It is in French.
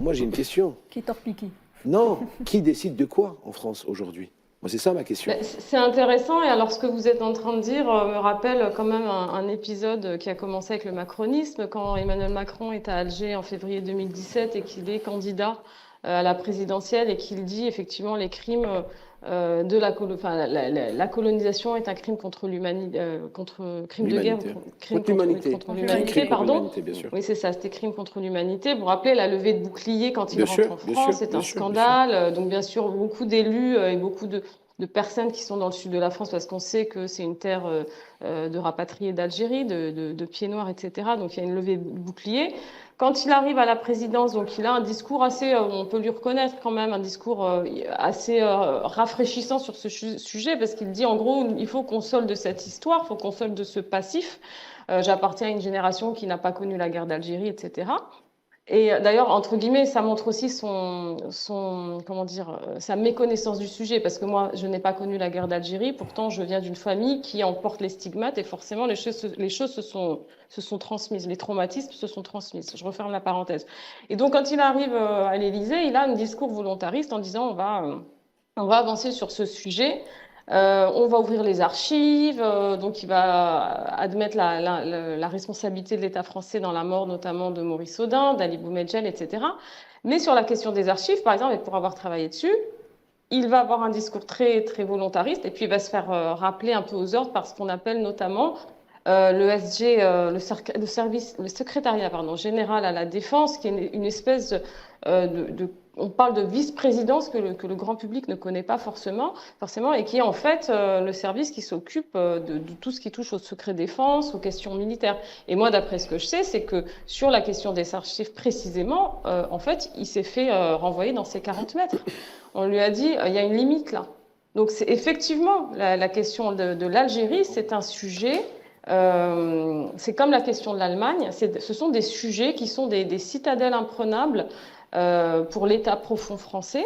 moi j'ai une question. Qui torpille qui? Non, qui décide de quoi en France aujourd'hui? Moi, c'est ça ma question. C'est intéressant, et alors ce que vous êtes en train de dire me rappelle quand même un épisode qui a commencé avec le macronisme, quand Emmanuel Macron est à Alger en février 2017 et qu'il est candidat à la présidentielle et qu'il dit effectivement les crimes de la colonisation est un crime contre l'humanité, crime de guerre, crime contre l'humanité. contre l'humanité, pardon. L'humanité, bien sûr. Oui, c'est ça, c'était crime contre l'humanité. Vous vous rappelez la levée de bouclier quand il Bien rentre sûr, en bien France, sûr, c'est bien un sûr, scandale. Donc bien sûr, beaucoup d'élus et beaucoup de personnes qui sont dans le sud de la France, parce qu'on sait que c'est une terre de rapatriés d'Algérie, de pieds noirs, etc. Donc il y a une levée de bouclier. Quand il arrive à la présidence, donc il a un discours assez, on peut lui reconnaître quand même, un discours assez rafraîchissant sur ce sujet, parce qu'il dit en gros, il faut qu'on solde cette histoire, il faut qu'on solde ce passif. J'appartiens à une génération qui n'a pas connu la guerre d'Algérie, etc. Et d'ailleurs, entre guillemets, ça montre aussi comment dire, sa méconnaissance du sujet, parce que moi, je n'ai pas connu la guerre d'Algérie, pourtant je viens d'une famille qui en porte les stigmates, et forcément les choses se sont transmises, les traumatismes se sont transmis. Je referme la parenthèse. Et donc, quand il arrive à l'Élysée, il a un discours volontariste en disant on va avancer sur ce sujet. On va ouvrir les archives, donc il va admettre la responsabilité de l'État français dans la mort notamment de Maurice Audin, d'Ali Boumedjel, etc. Mais sur la question des archives, par exemple, et pour avoir travaillé dessus, il va avoir un discours très, très volontariste et puis il va se faire rappeler un peu aux ordres par ce qu'on appelle notamment le SG, le secrétariat général à la défense, qui est une espèce on parle de vice-présidence que le grand public ne connaît pas forcément, et qui est en fait le service qui s'occupe de tout ce qui touche au secret défense, aux questions militaires. Et moi, d'après ce que je sais, c'est que sur la question des archives précisément, en fait, il s'est fait renvoyer dans ses 40 mètres. On lui a dit, il y a une limite là. Donc c'est effectivement la question de l'Algérie, c'est un sujet. C'est comme la question de l'Allemagne, ce sont des sujets qui sont des citadelles imprenables pour l'État profond français.